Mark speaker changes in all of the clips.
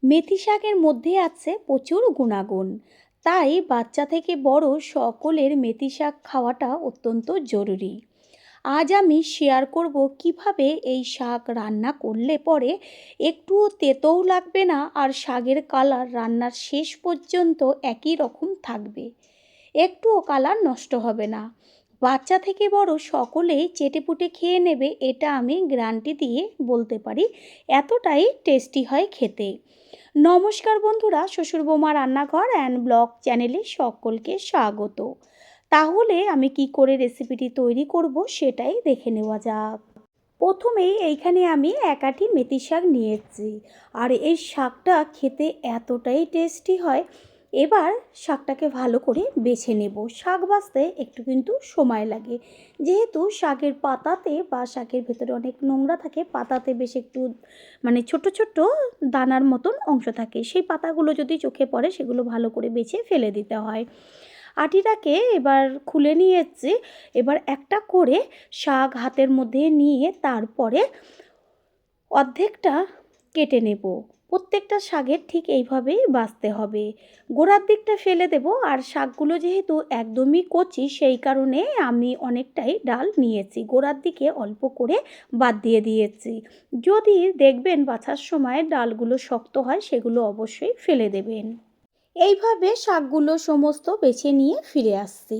Speaker 1: মেথি শাকের মধ্যে আছে প্রচুর গুণাগুণ, তাই বাচ্চা থেকে বড় সকলের মেথি শাক খাওয়াটা অত্যন্ত জরুরি। আজ আমি শেয়ার করব কিভাবে এই শাক রান্না করলে পরে একটুও তেতোও লাগবে না, আর শাকের কালার রান্নার শেষ পর্যন্ত একই রকম থাকবে, একটুও কালার নষ্ট হবে না। বাচ্চা থেকে বড় সকলেই চেটেপুটে খেয়ে নেবে, এটা আমি গ্যারান্টি দিয়ে বলতে পারি, এতটাই টেস্টি হয় খেতে। নমস্কার বন্ধুরা, শ্বশুর বৌমা রান্নাঘর অ্যান্ড ব্লগ চ্যানেলে সকলকে স্বাগত। তাহলে আমি কি করে রেসিপিটি তৈরি করব সেটাই দেখে নেওয়া যাক। প্রথমেই এইখানে আমি এক আঁটি মেথি শাক নিয়েছি, আর এই শাকটা খেতে এতটাই টেস্টি হয়। এবার শাকটাকে ভালো করে বেছে নেব। শাক বাছতে একটু কিন্তু সময় লাগে, যেহেতু শাকের পাতাতে বা শাকের ভেতরে অনেক নোংরা থাকে, পাতাতে বেশ একটু ছোট ছোট দানার মতন অংশ থাকে, সেই পাতাগুলো যদি চোখে পড়ে সেগুলো ভালো করে বেছে ফেলে দিতে হয়। আটিটাকে এবার খুলে নিয়েছি। এবার একটা করে শাক হাতের মধ্যে নিয়ে তারপরে অর্ধেকটা কেটে নেব। প্রত্যেকটা শাকের ঠিক এইভাবেই বাছতে হবে। গোড়ার দিকটা ফেলে দেব, আর শাকগুলো যেহেতু একদমই কচি সেই কারণে আমি অনেকটাই ডাল নিয়েছি, গোড়ার দিকে অল্প করে বাদ দিয়ে দিয়েছি। যদি দেখবেন বাছার সময় ডালগুলো শক্ত হয় সেগুলো অবশ্যই ফেলে দেবেন। এইভাবে শাকগুলো সমস্ত বেছে নিয়ে ফিরে আসছি।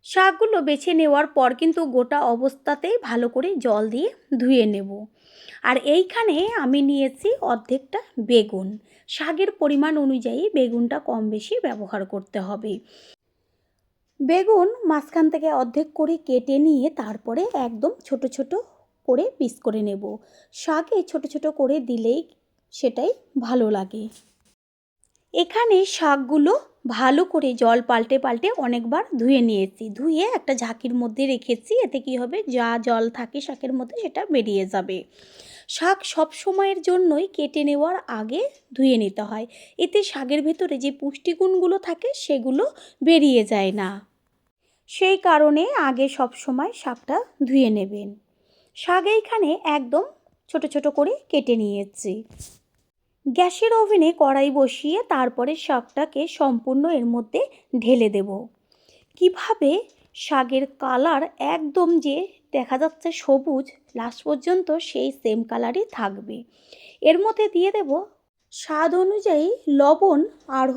Speaker 1: শাকগুলো বেছে নেওয়ার পর কিন্তু গোটা অবস্থাতেই ভালো করে জল দিয়ে ধুয়ে নেব। আর এইখানে আমি নিয়েছি অর্ধেকটা বেগুন। শাকের পরিমাণ অনুযায়ী বেগুনটা কম বেশি ব্যবহার করতে হবে। বেগুন মাঝখান থেকে অর্ধেক করে কেটে নিয়ে তারপরে একদম ছোট ছোট করে পিস করে নেব। শাকে ছোট ছোট করে দিলেই সেটাই ভালো লাগে। এখানে শাকগুলো ভালো করে জল পাল্টে পাল্টে অনেকবার ধুয়ে নিয়েছি, ধুয়ে একটা ঝাঁকির মধ্যে রেখেছি। এতে কি হবে, যা জল থাকে শাকের মধ্যে সেটা বেরিয়ে যাবে। শাক সব সময়ের জন্যই কেটে নেওয়ার আগে ধুয়ে নিতে হয়, এতে শাকের ভেতরে যে পুষ্টিগুণগুলো থাকে সেগুলো বেরিয়ে যায় না। সেই কারণে আগে সব সময় শাকটা ধুয়ে নেবেন। শাক এইখানে একদম ছোট ছোট করে কেটে নিয়েছি। গ্যাসের ওভেনে কড়াই বসিয়ে তারপরে শাকটাকে সম্পূর্ণ এর মধ্যে ঢেলে দেব। কিভাবে শাকের কালার একদম যে দেখা যাচ্ছে সবুজ, লাস্ট পর্যন্ত সেই সেম কালারই থাকবে। এর মধ্যে দিয়ে দেব স্বাদ অনুযায়ী লবণ, আর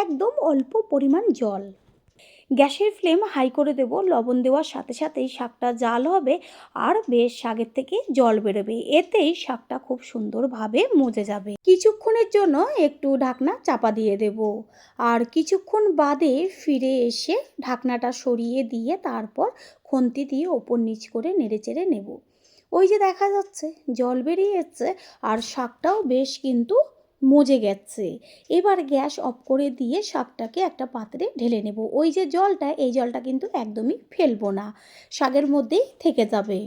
Speaker 1: একদম অল্প পরিমাণ জল। গ্যাসের ফ্লেম হাই করে দেব। লবণ দেওয়ার সাথে সাথেই শাকটা জাল হবে, আর বেশ শাকের থেকে জল বেরোবে, এতেই শাকটা খুব সুন্দরভাবে মজে যাবে। কিছুক্ষণের জন্য একটু ঢাকনা চাপা দিয়ে দেব, আর কিছুক্ষণ বাদে ফিরে এসে ঢাকনাটা সরিয়ে দিয়ে তারপর খুন্তি দিয়ে ওপর নিচ করে নেড়েচেড়ে নেব। ওই যে দেখা যাচ্ছে জল বেরিয়ে যাচ্ছে, আর শাকটাও বেশ কিন্তু মজে গেছে। এবার গ্যাস অফ করে দিয়ে শাকটাকে একটা পাত্রে ঢেলে নেব। ওই যে জলটা, এই জলটা কিন্তু একদমই ফেলবো না, শাকের মধ্যেই থেকে যাবে।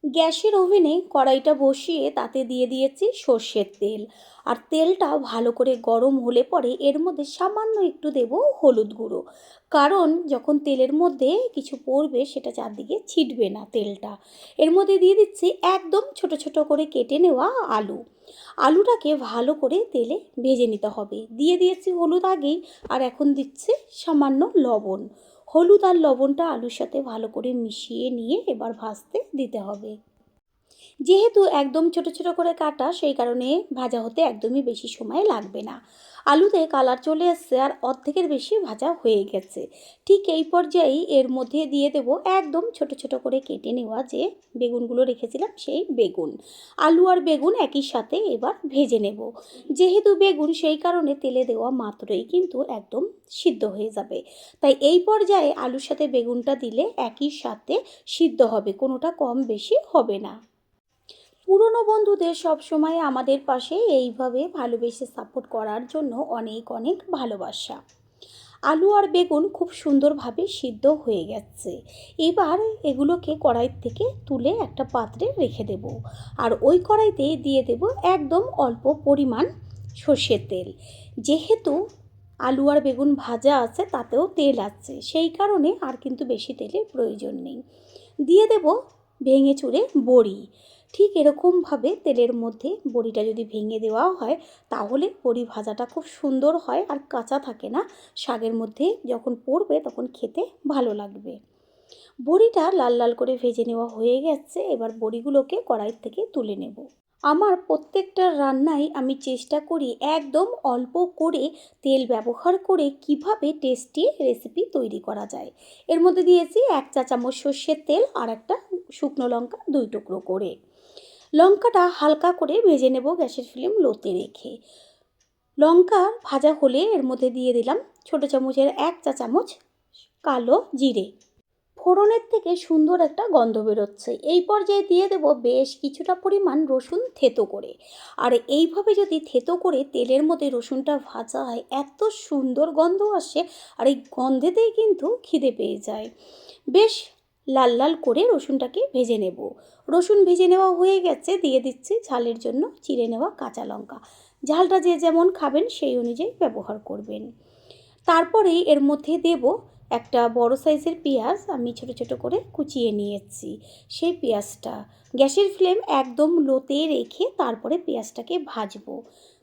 Speaker 1: গ্যাসের ওভেনে কড়াইটা বসিয়ে তাতে দিয়ে দিয়েছি সর্ষের তেল, আর তেলটা ভালো করে গরম হলে পরে এর মধ্যে সামান্য একটু দেব হলুদ গুঁড়ো, কারণ যখন তেলের মধ্যে কিছু পড়বে সেটা চারদিকে ছিটবে না তেলটা। এর মধ্যে দিয়ে দিচ্ছি একদম ছোট ছোট করে কেটে নেওয়া আলু। আলুটাকে ভালো করে তেলে ভেজে নিতে হবে। দিয়ে দিয়েছি হলুদ আগেই, আর এখন দিচ্ছি সামান্য লবণ। হলুদ আর লবণটা আলুর সাথে ভালো করে মিশিয়ে নিয়ে এবার ভাজতে দিতে হবে। যেহেতু একদম ছোট ছোট করে কাটা, সেই কারণে ভাজা হতে একদমই বেশি সময় লাগবে না। আলুতে কালার চলে এসছে, আর অর্ধেকের বেশি ভাজা হয়ে গেছে। ঠিক এই পর্যায়েই এর মধ্যে দিয়ে দেব একদম ছোট ছোট করে কেটে নেওয়া যে বেগুনগুলো রেখেছিলাম সেই বেগুন। আলু আর বেগুন একই সাথে এবার ভেজে নেব। যেহেতু বেগুন, সেই কারণে তেলে দেওয়া মাত্রই কিন্তু একদম সিদ্ধ হয়ে যাবে। তাই এই পর্যায়ে আলুর সাথে বেগুনটা দিলে একই সাথে সিদ্ধ হবে, কোনোটা কম বেশি হবে না। পুরনো বন্ধুদের সব সময় আমাদের পাশে এইভাবে ভালোবেসে সাপোর্ট করার জন্য অনেক অনেক ভালোবাসা। আলু আর বেগুন খুব সুন্দরভাবে সিদ্ধ হয়ে গেছে। এবার এগুলোকে কড়াই থেকে তুলে একটা পাত্রে রেখে দেব, আর ওই কড়াইতে দিয়ে দেব একদম অল্প পরিমাণ সর্ষের তেল। যেহেতু আলু আর বেগুন ভাজা আছে তাতেও তেল আছে, সেই কারণে আর কিন্তু বেশি তেলের প্রয়োজন নেই। দিয়ে দেব ভেঙে চুরে বড়ি। ঠিক এরকমভাবে তেলের মধ্যে বড়িটা যদি ভেঙে দেওয়া হয় তাহলে বড়ি ভাজাটা খুব সুন্দর হয় আর কাঁচা থাকে না, শাকের মধ্যে যখন পড়বে তখন খেতে ভালো লাগবে। বড়িটা লাল লাল করে ভেজে নেওয়া হয়ে গেছে, এবার বড়িগুলোকে কড়াই থেকে তুলে নেব। আমার প্রত্যেকটা রান্নায় আমি চেষ্টা করি একদম অল্প করে তেল ব্যবহার করে কিভাবে টেস্টি রেসিপি তৈরি করা যায়। এর মধ্যে দিয়েছি 1 চা চামচ সর্ষের তেল আর একটা শুকনো লঙ্কা 2 টুকরো করে। লঙ্কাটা হালকা করে ভেজে নেব গ্যাসের ফ্লেম লোতে রেখে। লঙ্কা ভাজা হলে এর মধ্যে দিয়ে দিলাম ছোটো চামচের 1 চা চামচ কালো জিরে। ফোড়নের থেকে সুন্দর একটা গন্ধ বেরোচ্ছে, এই পর্যায়ে দিয়ে দেব বেশ কিছুটা পরিমাণ রসুন থেতো করে। আর এইভাবে যদি থেতো করে তেলের মধ্যে রসুনটা ভাজা হয় এত সুন্দর গন্ধ আসে, আর এই গন্ধেতেই কিন্তু খিদে পেয়ে যায়। বেশ লাল লাল করে রসুনটাকে ভেজে নেব। রসুন ভেজে নেওয়া হয়ে গেছে, দিয়ে দিচ্ছি ঝালের জন্য চিড়ে নেওয়া কাঁচা লঙ্কা। ঝালটা যে যেমন খাবেন সেই অনুযায়ী ব্যবহার করবেন। তারপরেই এর মধ্যে দেব একটা বড় সাইজের পেঁয়াজ, আমি ছোট ছোট করে কুচিয়ে নিয়েছি। সেই পেঁয়াজটা গ্যাসের ফ্লেম একদম লোতে রেখে তারপরে পেঁয়াজটাকে ভাজবো।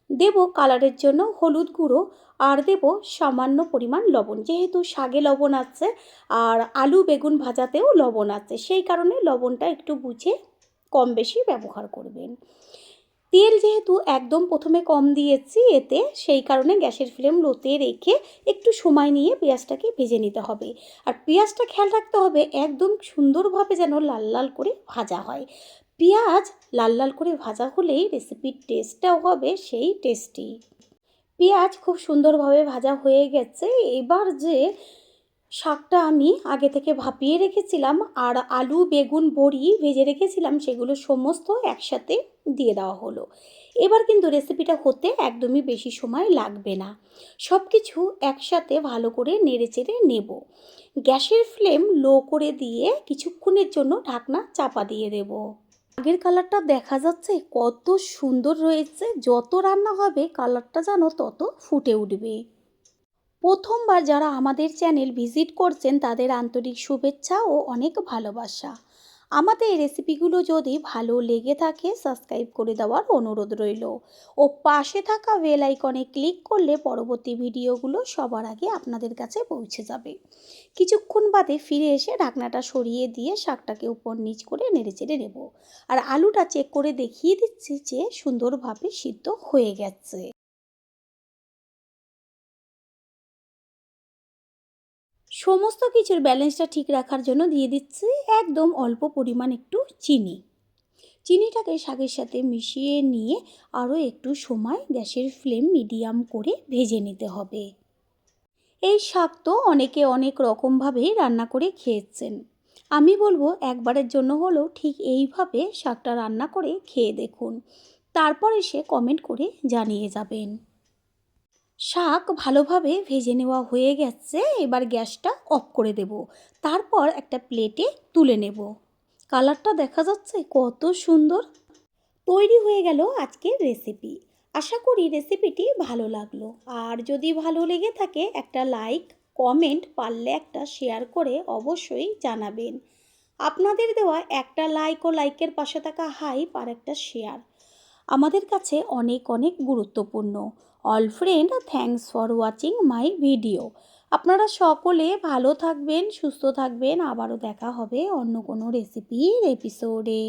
Speaker 1: দেব কালারের জন্য হলুদ গুঁড়ো আর দেব সামান্য পরিমাণ লবণ, যেহেতু শাকে লবণ আছে আর আলু বেগুন ভাজাতেও লবণ আছে, সেই কারণে লবণটা একটু বুঝে কম বেশি ব্যবহার করবেন। তেল যেহেতু একদম প্রথমে কম দিয়েছি এতে, সেই কারণে গ্যাসের ফ্লেম লোতে রেখে একটু সময় নিয়ে পেঁয়াজটাকে ভেজে নিতে হবে। আর পেঁয়াজটা খেয়াল রাখতে হবে একদম সুন্দরভাবে যেন লাল লাল করে ভাজা হয়। পেঁয়াজ লাল লাল করে ভাজা হলেই রেসিপির টেস্টটাও হবে সেই টেস্টি। পেঁয়াজ খুব সুন্দরভাবে ভাজা হয়ে গেছে। এবার যে শাকটা আমি আগে থেকে ভাপিয়ে রেখেছিলাম আর আলু বেগুন বড়ি ভেজে রেখেছিলাম সেগুলো সমস্ত একসাথে দিয়ে দেওয়া হলো। এবার কিন্তু রেসিপিটা হতে একদমই বেশি সময় লাগবে না। সব কিছু একসাথে ভালো করে নেড়েচেড়ে নেব। গ্যাসের ফ্লেম লো করে দিয়ে কিছুক্ষণের জন্য ঢাকনা চাপা দিয়ে দেব। আগের কালারটা দেখা যাচ্ছে কত সুন্দর রয়েছে, যত রান্না হবে কালারটা যেন তত ফুটে উঠবে। প্রথমবার যারা আমাদের চ্যানেল ভিজিট করছেন তাদের আন্তরিক শুভেচ্ছা ও অনেক ভালোবাসা। আমাদের এই রেসিপিগুলো যদি ভালো লেগে থাকে সাবস্ক্রাইব করে দেওয়ার অনুরোধ রইল ও পাশে থাকা বেল আইকনে ক্লিক করলে পরবর্তী ভিডিওগুলো সবার আগে আপনাদের কাছে পৌঁছে যাবে। কিছুক্ষণ বাদে ফিরে এসে ঢাকনাটা সরিয়ে দিয়ে শাকটাকে উপর নিচ করে নেড়েচেড়ে নেব। আর আলুটা চেক করে দেখিয়ে দিচ্ছি যে সুন্দরভাবে সিদ্ধ হয়ে গেছে। সমস্ত কিছুর ব্যালেন্সটা ঠিক রাখার জন্য দিয়ে দিচ্ছি একদম অল্প পরিমাণ একটু চিনি। চিনিটাকে শাকের সাথে মিশিয়ে নিয়ে আরও একটু সময় গ্যাসের ফ্লেম মিডিয়াম করে ভেজে নিতে হবে। এই শাক তো অনেকে অনেক রকমভাবেই রান্না করে খেয়েছেন, আমি বলবো একবারের জন্য হলেও ঠিক এইভাবে শাকটা রান্না করে খেয়ে দেখুন, তারপর এসে কমেন্ট করে জানিয়ে যাবেন। শাক ভালোভাবে ভেজে নেওয়া হয়ে গেছে, এবার গ্যাসটা অফ করে দেব। তারপর একটা প্লেটে তুলে নেব। কালারটা দেখা যাচ্ছে কত সুন্দর। তৈরি হয়ে গেল আজকের রেসিপি। আশা করি রেসিপিটি ভালো লাগলো। আর যদি ভালো লেগে থাকে একটা লাইক কমেন্ট পারলে একটা শেয়ার করে অবশ্যই জানাবেন। আপনাদের দেওয়া একটা লাইক ও লাইকের পাশে থাকা হাইপ আর একটা শেয়ার আমাদের কাছে অনেক অনেক গুরুত্বপূর্ণ। All friend, thanks for watching my video. আপনারা সকলে ভালো থাকবেন, সুস্থ থাকবেন। আবারও দেখা হবে অন্য কোনো রেসিপির এপিসোডে।